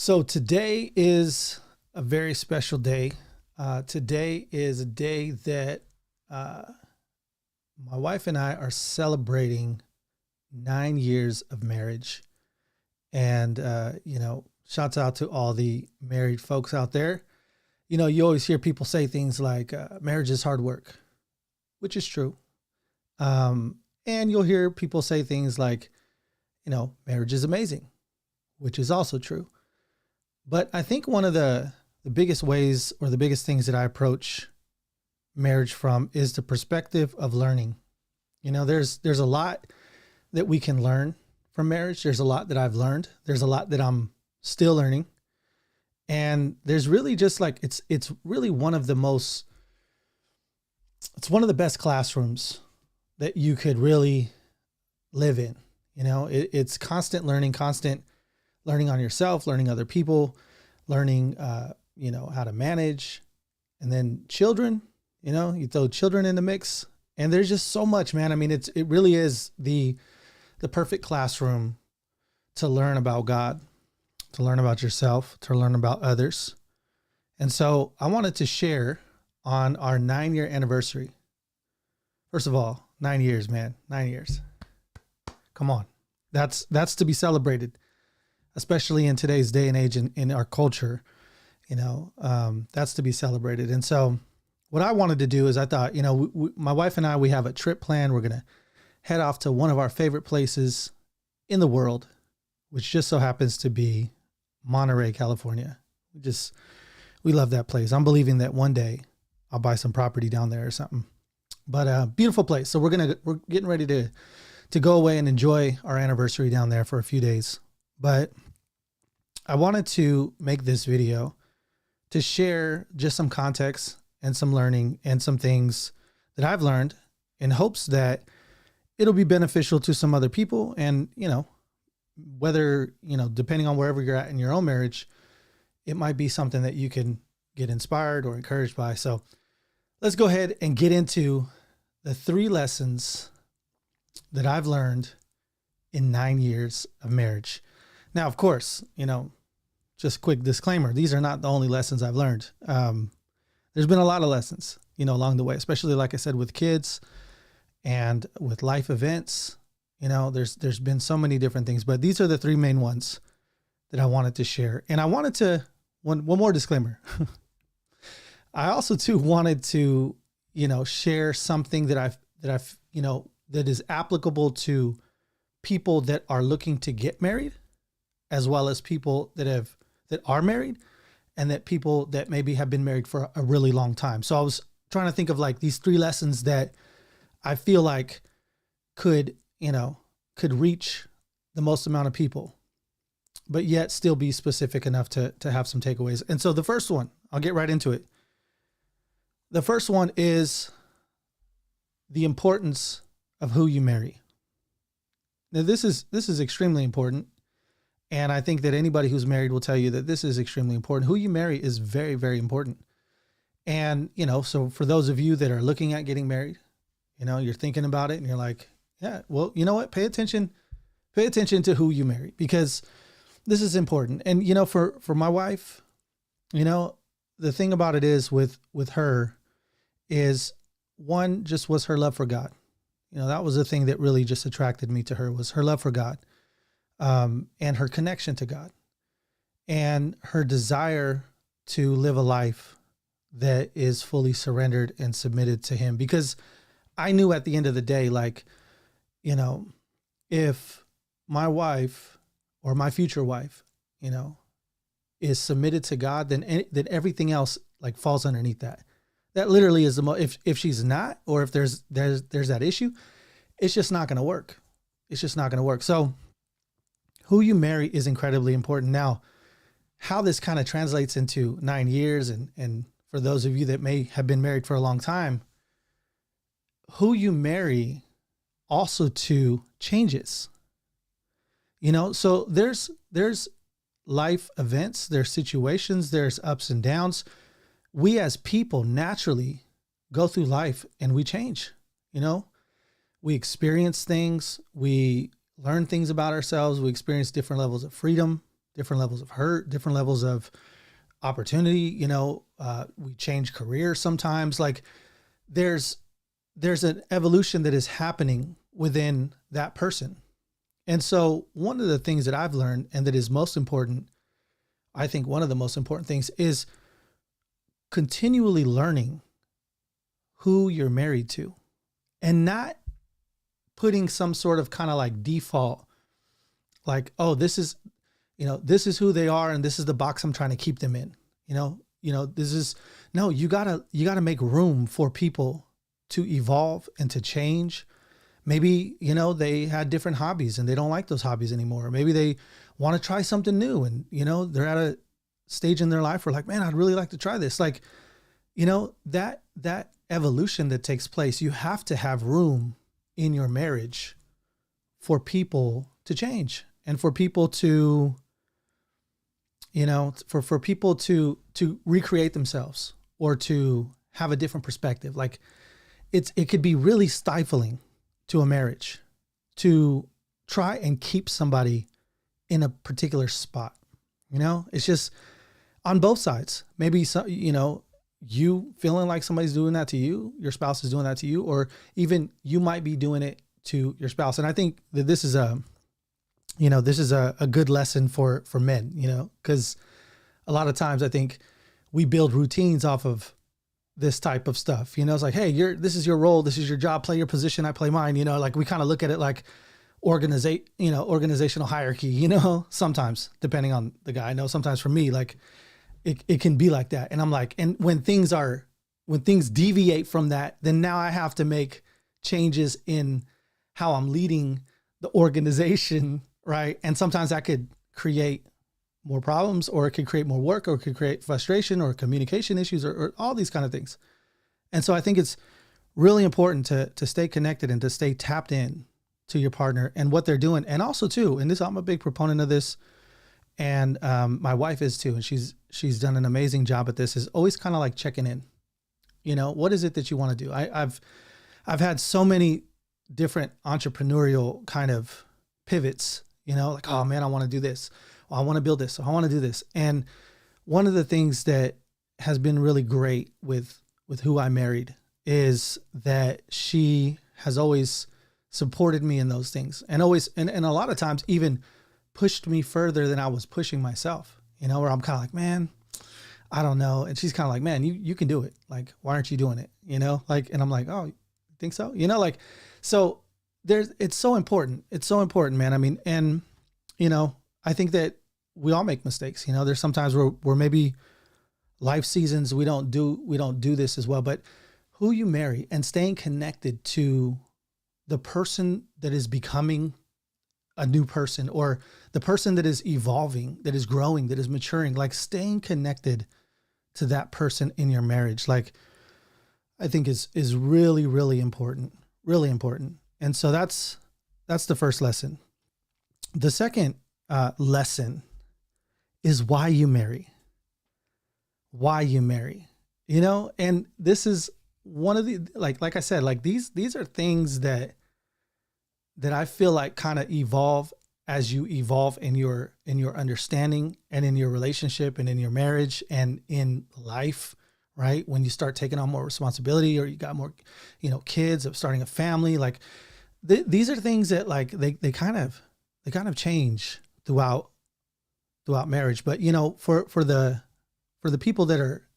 So today is a very special day. Today is a day that uh, my wife and I are celebrating 9 years of marriage. And, shouts out to all the married folks out there. You know, you always hear people say things like marriage is hard work, which is true. And you'll hear people say things like, marriage is amazing, which is also true. But I think one of the biggest ways or the biggest things that I approach marriage from is the perspective of learning. You know, there's a lot that we can learn from marriage. There's a lot that I've learned. There's a lot that I'm still learning. And there's really just like it's really it's one of the best classrooms that you could really live in. You know, it's constant learning on yourself, learning other people, learning, how to manage, and then children, you throw children in the mix, and there's just so much, man. I mean, it really is the perfect classroom to learn about God, to learn about yourself, to learn about others. And so I wanted to share on our 9-year anniversary. First of all, 9 years, man, 9 years. Come on. That's to be celebrated, especially in today's day and age in our culture. That's to be celebrated. And so what I wanted to do is I thought, my wife and I, we have a trip planned. We're going to head off to one of our favorite places in the world, which just so happens to be Monterey, California. We love that place. I'm believing that one day I'll buy some property down there or something. But beautiful place. So we're getting ready to go away and enjoy our anniversary down there for a few days. But I wanted to make this video to share just some context and some learning and some things that I've learned in hopes that it'll be beneficial to some other people. And, whether, depending on wherever you're at in your own marriage, it might be something that you can get inspired or encouraged by. So let's go ahead and get into the 3 lessons that I've learned in 9 years of marriage. Now, of course, just quick disclaimer, these are not the only lessons I've learned. There's been a lot of lessons, along the way, especially like I said, with kids and with life events. There's been so many different things, but these are the 3 main ones that I wanted to share. And I wanted to, one more disclaimer. I also too wanted to, share something that that is applicable to people that are looking to get married, as well as people that are married, and that people that maybe have been married for a really long time. So I was trying to think of like these 3 lessons that I feel like could reach the most amount of people, but yet still be specific enough to have some takeaways. And so the first one, I'll get right into it. The first one is the importance of who you marry. Now this is extremely important. And I think that anybody who's married will tell you that this is extremely important. Who you marry is very, very important. And, so for those of you that are looking at getting married, you're thinking about it and you're like, yeah, well, you know what? Pay attention to who you marry, because this is important. And, for my wife, the thing about it is with her is, one, just was her love for God. That was the thing that really just attracted me to her, was her love for God. And her connection to God, and her desire to live a life that is fully surrendered and submitted to Him. Because I knew at the end of the day, like, if my wife or my future wife, is submitted to God, then everything else like falls underneath that. That literally is if she's not, or if there's that issue, it's just not going to work. It's just not going to work. So who you marry is incredibly important. Now, how this kind of translates into 9 years, and for those of you that may have been married for a long time, who you marry also too changes. So there's life events, there's situations, there's ups and downs. We as people naturally go through life and we change. We experience things, we learn things about ourselves. We experience different levels of freedom, different levels of hurt, different levels of opportunity. We change careers sometimes. Like there's an evolution that is happening within that person. And so one of the things that I've learned, and that is most important, I think one of the most important things, is continually learning who you're married to, and not putting some sort of kind of like default, like, oh, this is who they are, and this is the box I'm trying to keep them in. This is, no, you gotta make room for people to evolve and to change. Maybe, they had different hobbies and they don't like those hobbies anymore. Maybe they want to try something new, and, they're at a stage in their life where like, man, I'd really like to try this. Like, that evolution that takes place, you have to have room in your marriage for people to change, and for people to, for people to recreate themselves, or to have a different perspective. Like it could be really stifling to a marriage to try and keep somebody in a particular spot. It's just on both sides. Maybe you feeling like somebody's doing that to you, your spouse is doing that to you, or even you might be doing it to your spouse. And I think that this is a good lesson for men, because a lot of times I think we build routines off of this type of stuff. It's like, hey, this is your role, this is your job, play your position, I play mine. Like we kind of look at it like organizational hierarchy, sometimes depending on the guy. I know sometimes for me, like it can be like that. And I'm like, and when things deviate from that, then now I have to make changes in how I'm leading the organization. Right. And sometimes that could create more problems, or it could create more work, or it could create frustration or communication issues, or all these kind of things. And so I think it's really important to stay connected and to stay tapped in to your partner and what they're doing. And also too, and I'm a big proponent of this, and my wife is too, and she's done an amazing job at this, is always kind of like checking in. What is it that you want to do? I've had so many different entrepreneurial kind of pivots, like, oh man, I want to do this. I want to build this. I want to do this. And one of the things that has been really great with who I married is that she has always supported me in those things, and always, and a lot of times even pushed me further than I was pushing myself, where I'm kind of like, man, I don't know. And she's kind of like, man, you can do it. Like, why aren't you doing it? And I'm like, oh, you think so? So it's so important. It's so important, man. I mean, and, I think that we all make mistakes. There's sometimes where maybe life seasons, we don't do this as well, but who you marry and staying connected to the person that is becoming a new person, or the person that is evolving, that is growing, that is maturing, like staying connected to that person in your marriage, like I think is really, really important, really important. And so that's the first lesson. The second lesson is why you marry. Why you marry, and this is one of the, like I said, like these are things that I feel like kind of evolve as you evolve in your understanding, and in your relationship, and in your marriage, and in life, right? When you start taking on more responsibility, or you got more, kids, of starting a family, like these are things that like they kind of change throughout marriage. But for the people that are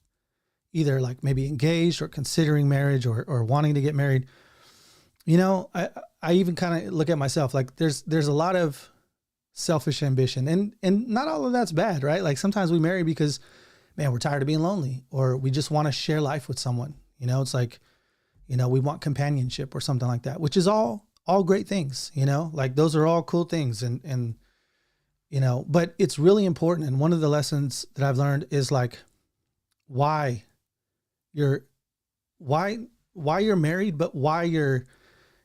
either like maybe engaged or considering marriage, or wanting to get married, I even kind of look at myself, like there's a lot of selfish ambition, and not all of that's bad, right? Like sometimes we marry because, man, we're tired of being lonely, or we just want to share life with someone. It's like, we want companionship or something like that, which is all great things, like those are all cool things. And, but it's really important. And one of the lessons that I've learned is like why you're married, but why you're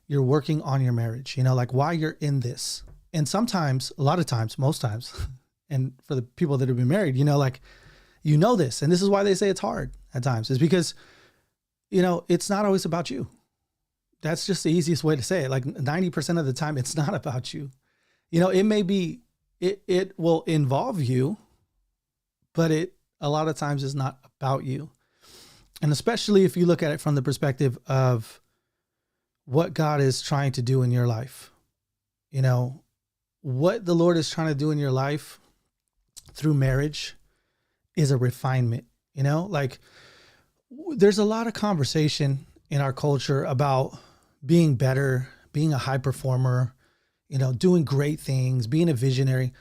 working on your marriage, like why you're in this. And sometimes, a lot of times, most times, and for the people that have been married, like, this, and this is why they say it's hard at times, is because, it's not always about you. That's just the easiest way to say it. Like 90% of the time, it's not about you. It may be it will involve you, but it a lot of times is not about you. And especially if you look at it from the perspective of what God is trying to do in your life. You know, what the Lord is trying to do in your life through marriage is a refinement. You know, like there's a lot of conversation in our culture about being better, being a high performer, you know, doing great things, being a visionary,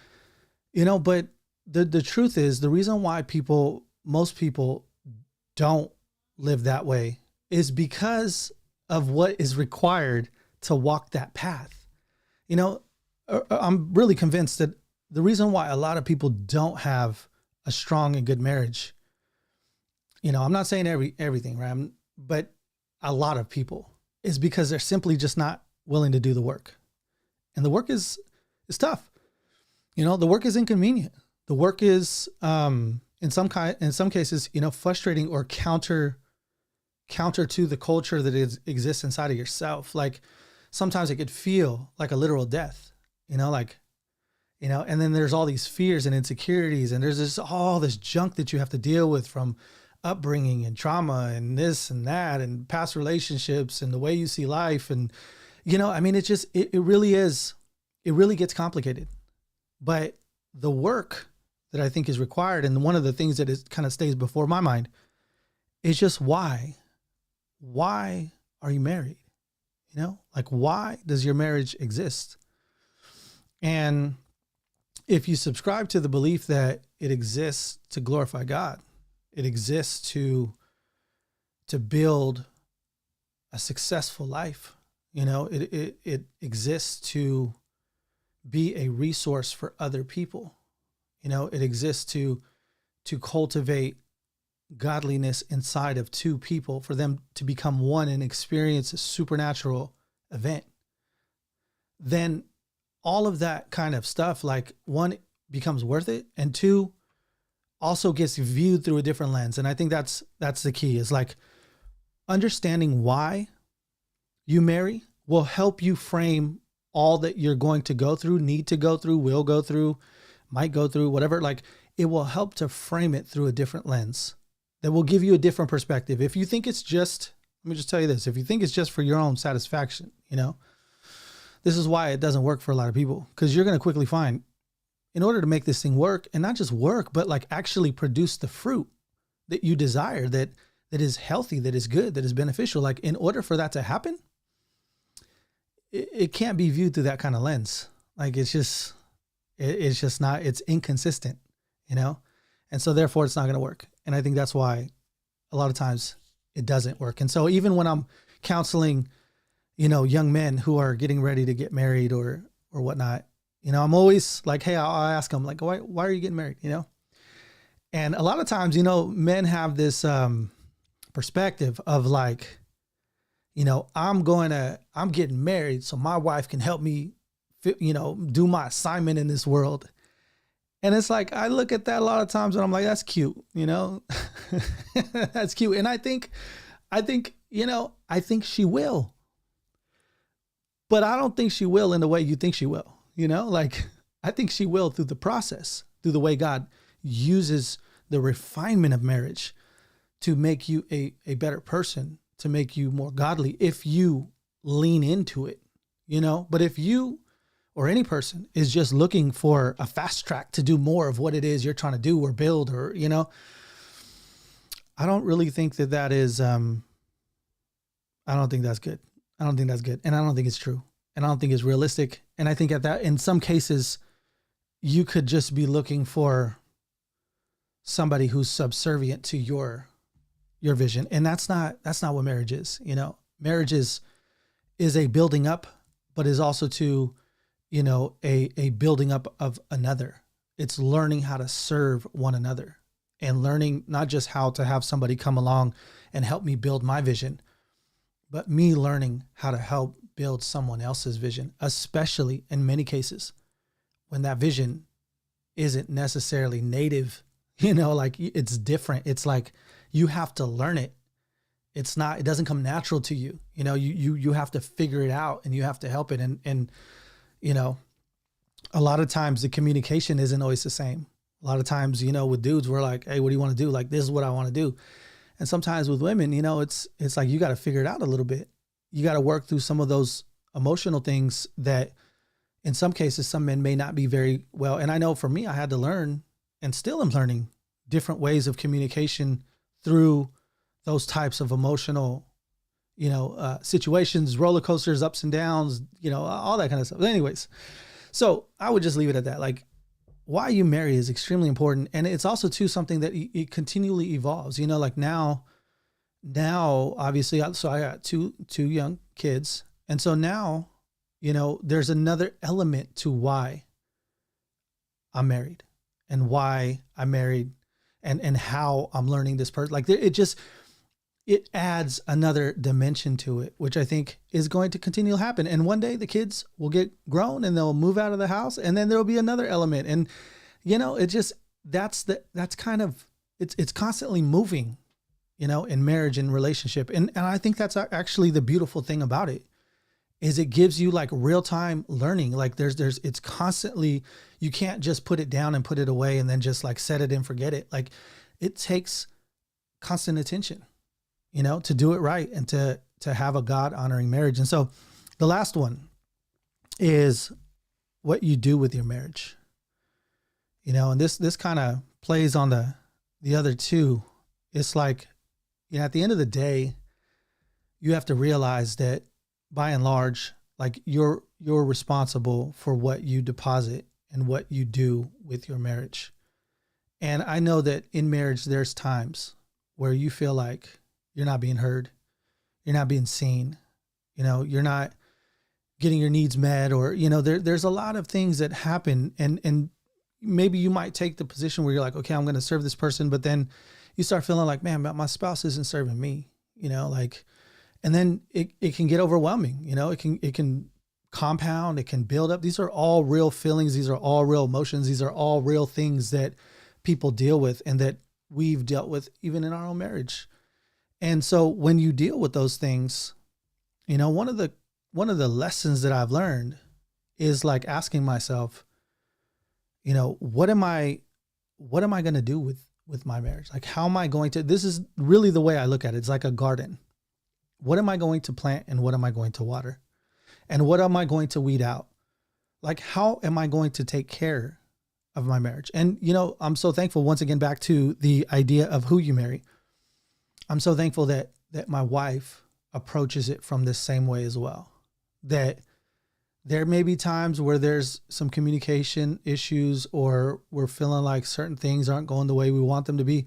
you know, but the truth is the reason why most people don't live that way is because of what is required to walk that path. You know, I'm really convinced that the reason why a lot of people don't have a strong and good marriage, you know, I'm not saying everything, right? But a lot of people is because they're simply just not willing to do the work. And the work is tough. You know, the work is inconvenient. The work is, in some cases, you know, frustrating or counter to the culture that exists inside of yourself. Like sometimes it could feel like a literal death, you know, like, you know, and then there's all these fears and insecurities and there's all this junk that you have to deal with from upbringing and trauma and this and that and past relationships and the way you see life. And, you know, I mean, it really gets complicated, but the work that I think is required. And one of the things that kind of stays before my mind is just why are you married? You know, like why does your marriage exist? And if you subscribe to the belief that it exists to glorify God, it exists to build a successful life, you know, it exists to be a resource for other people. You know, it exists to cultivate godliness inside of two people, for them to become one and experience a supernatural event. Then all of that kind of stuff, like one, becomes worth it, and two, also gets viewed through a different lens. And I think that's the key, is like understanding why you marry will help you frame all that you're going to go through, need to go through, will go through, might go through, whatever. Like it will help to frame it through a different lens that will give you a different perspective. If you think it's just, let me just tell you this, if you think it's just for your own satisfaction, you know, this is why it doesn't work for a lot of people, because you're going to quickly find, in order to make this thing work, and not just work, but like actually produce the fruit that you desire, that is healthy, that is good, that is beneficial. Like in order for that to happen, it can't be viewed through that kind of lens. Like it's just not, it's inconsistent, you know? And so therefore it's not going to work. And I think that's why a lot of times it doesn't work. And so even when I'm counseling, you know, young men who are getting ready to get married or whatnot, you know, I'm always like, hey, I'll ask them like, why are you getting married? You know? And a lot of times, you know, men have this perspective of like, you know, I'm getting married so my wife can help me, you know, do my assignment in this world. And it's like, I look at that a lot of times and I'm like, that's cute, you know, that's cute. And I think, you know, I think she will, but I don't think she will in the way you think she will, you know, like I think she will through the process, through the way God uses the refinement of marriage to make you a better person, to make you more godly if you lean into it, you know. But if you or any person is just looking for a fast track to do more of what it is you're trying to do or build, or, you know, I don't really think that is, I don't think that's good. I don't think that's good. And I don't think it's true. And I don't think it's realistic. And I think in some cases, you could just be looking for somebody who's subservient to your vision. And that's not what marriage is. You know, marriage is a building up, but is also to, you know, a building up of another. It's learning how to serve one another and learning not just how to have somebody come along and help me build my vision, but me learning how to help build someone else's vision, especially in many cases when that vision isn't necessarily native, you know, like it's different. It's like you have to learn it. It doesn't come natural to you. You know, you have to figure it out and you have to help it. And, you know, a lot of times the communication isn't always the same. A lot of times, with dudes, we're like, hey, what do you want to do? Like, this is what I want to do. And sometimes with women, it's like you got to figure it out a little bit. You got to work through some of those emotional things that in some cases, some men may not be very well. And I know for me, I had to learn and still am learning different ways of communication through those types of emotional, situations, roller coasters, ups and downs, all that kind of stuff. But anyways, so I would just leave it at that. Like, why you marry is extremely important. And it's also too something that it continually evolves, like now obviously, so I got two young kids. And so now, there's another element to why I'm married and why I'm married and how I'm learning this person. Like it adds another dimension to it, which I think is going to continue to happen. And one day the kids will get grown and they'll move out of the house, and then there'll be another element. And, that's kind of, it's constantly moving, in marriage and relationship. And I think that's actually the beautiful thing about it is it gives you like real time learning. Like it's constantly, you can't just put it down and put it away and then just like set it and forget it. Like it takes constant attention, to do it right and to have a God honoring marriage. And so the last one is what you do with your marriage, and this kind of plays on the other two. It's like, at the end of the day, you have to realize that by and large, like you're responsible for what you deposit and what you do with your marriage. And I know that in marriage, there's times where you feel like you're not being heard, you're not being seen, you're not getting your needs met, or, there's a lot of things that happen. And maybe you might take the position where you're like, okay, I'm going to serve this person. But then you start feeling like, man, my spouse isn't serving me, and then it can get overwhelming. It can compound, it can build up. These are all real feelings. These are all real emotions. These are all real things that people deal with and that we've dealt with even in our own marriage. And so when you deal with those things, one of the lessons that I've learned is like asking myself, what am I going to do with my marriage? Like, how am I going to, this is really the way I look at it. It's like a garden. What am I going to plant and what am I going to water? And what am I going to weed out? Like, how am I going to take care of my marriage? And, I'm so thankful, once again, back to the idea of who you marry. I'm so thankful that my wife approaches it from this same way as well. That there may be times where there's some communication issues or we're feeling like certain things aren't going the way we want them to be.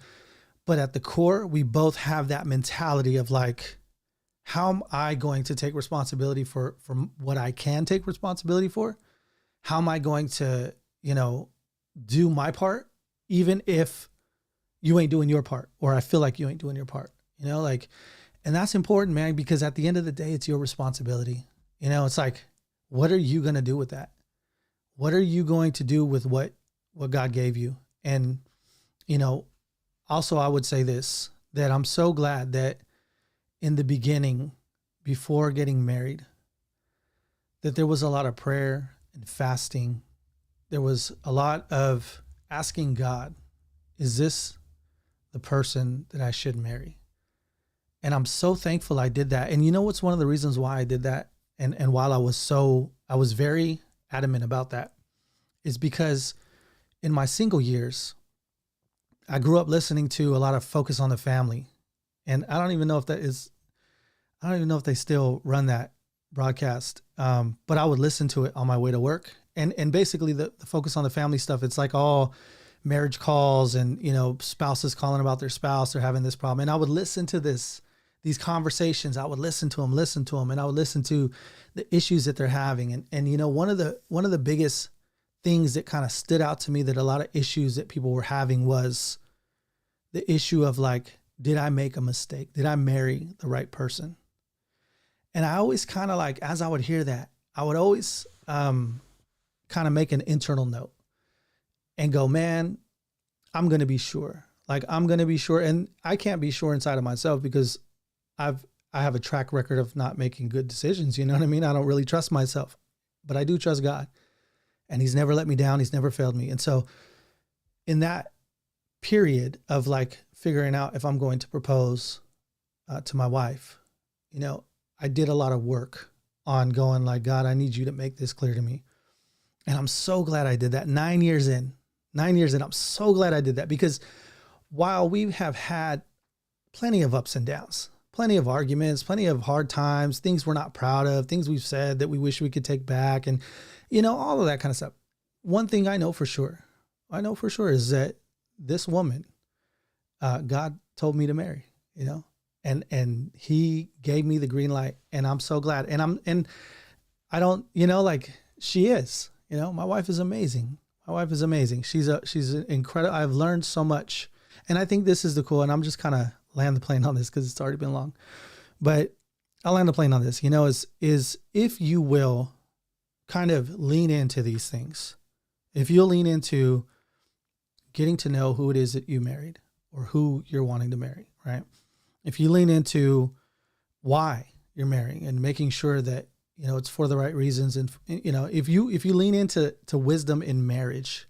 But at the core, we both have that mentality of like, how am I going to take responsibility for what I can take responsibility for? How am I going to, do my part, even if you ain't doing your part, or I feel like you ain't doing your part, and that's important, man, because at the end of the day, it's your responsibility. It's like, what are you going to do with that? What are you going to do with what God gave you? And, also I would say this, that I'm so glad that in the beginning, before getting married, that there was a lot of prayer and fasting. There was a lot of asking God, is this the person that I should marry? And I'm so thankful I did that. And what's one of the reasons why I did that? And while I was very adamant about that, is because in my single years, I grew up listening to a lot of Focus on the Family. And I don't even know if they still run that broadcast. But I would listen to it on my way to work. And basically the Focus on the Family stuff, it's like all marriage calls and, spouses calling about their spouse or having this problem. And I would listen to these conversations. I would listen to them, and I would listen to the issues that they're having. And one of the biggest things that kind of stood out to me, that a lot of issues that people were having, was the issue of like, did I make a mistake? Did I marry the right person? And I always kind of like, as I would hear that, I would always kind of make an internal note and go, man, I'm going to be sure. Like, I'm going to be sure. And I can't be sure inside of myself because I have a track record of not making good decisions. You know what I mean? I don't really trust myself, but I do trust God. and he's never let me down. He's never failed me. And so in that period of like figuring out if I'm going to propose to my wife, you know, I did a lot of work on going like, God, I need you to make this clear to me. And I'm so glad I did that 9 years in, I'm so glad I did that, because while we have had plenty of ups and downs, plenty of arguments, plenty of hard times, things we're not proud of, things we've said that we wish we could take back, and, you know, all of that kind of stuff. One thing I know for sure is that this woman, God told me to marry, you know, and he gave me the green light, and I'm so glad. And I don't, you know, like she is, you know, my wife is amazing. My wife is amazing. She's incredible. I've learned so much. And I think this is the cool, and I'm just kind of land the plane on this because it's already been long, but I'll land the plane on this, you know, is if you will kind of lean into these things, if you'll lean into getting to know who it is that you married or who you're wanting to marry, right? If you lean into why you're marrying and making sure that, you know, it's for the right reasons. And, you know, if you lean into wisdom in marriage,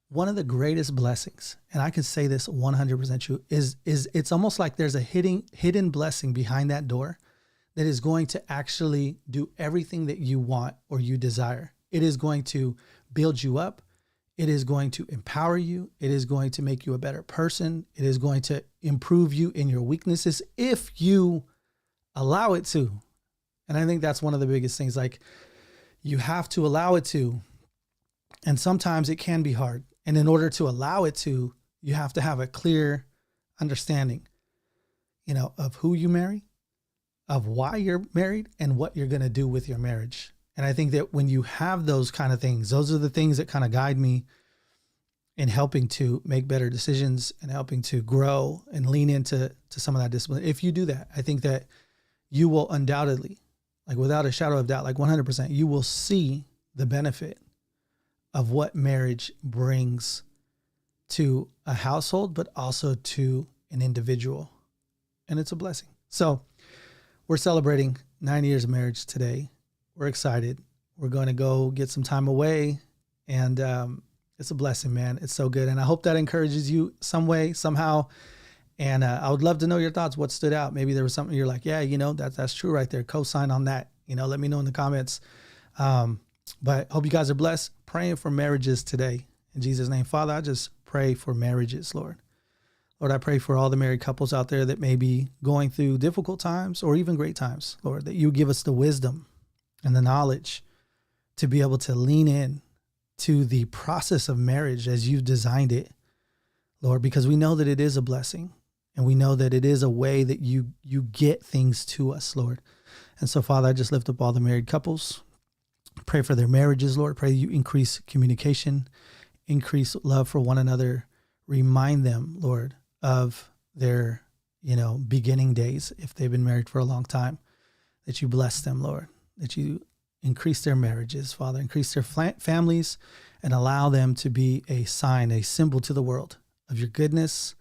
one of the greatest blessings, and I can say this 100% true, is it's almost like there's a hidden blessing behind that door that is going to actually do everything that you want or you desire. It is going to build you up. It is going to empower you. It is going to make you a better person. It is going to improve you in your weaknesses if you allow it to. And I think that's one of the biggest things. Like, you have to allow it to. And sometimes it can be hard. And in order to allow it to, you have to have a clear understanding, you know, of who you marry, of why you're married, and what you're going to do with your marriage. And I think that when you have those kind of things, those are the things that kind of guide me in helping to make better decisions and helping to grow and lean into some of that discipline. If you do that, I think that you will undoubtedly, like without a shadow of doubt, like 100%, you will see the benefit of what marriage brings to a household, but also to an individual. And it's a blessing. So we're celebrating 9 years of marriage today. We're excited. We're going to go get some time away, and it's a blessing, man. It's so good. And I hope that encourages you some way, somehow. And I would love to know your thoughts. What stood out? Maybe there was something you're like, yeah, you know, that's true right there. Co-sign on that. You know, let me know in the comments. But hope you guys are blessed. Praying for marriages today. In Jesus' name, Father, I just pray for marriages, Lord. Lord, I pray for all the married couples out there that may be going through difficult times or even great times, Lord, that you give us the wisdom and the knowledge to be able to lean in to the process of marriage as you've designed it, Lord, because we know that it is a blessing, and we know that it is a way that you get things to us, Lord. And so, Father, I just lift up all the married couples. Pray for their marriages, Lord. Pray you increase communication, increase love for one another. Remind them, Lord, of their, you know, beginning days, if they've been married for a long time, that you bless them, Lord, that you increase their marriages, Father, increase their families, and allow them to be a sign, a symbol to the world of your goodness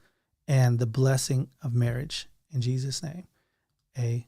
and the blessing of marriage. In Jesus' name, amen.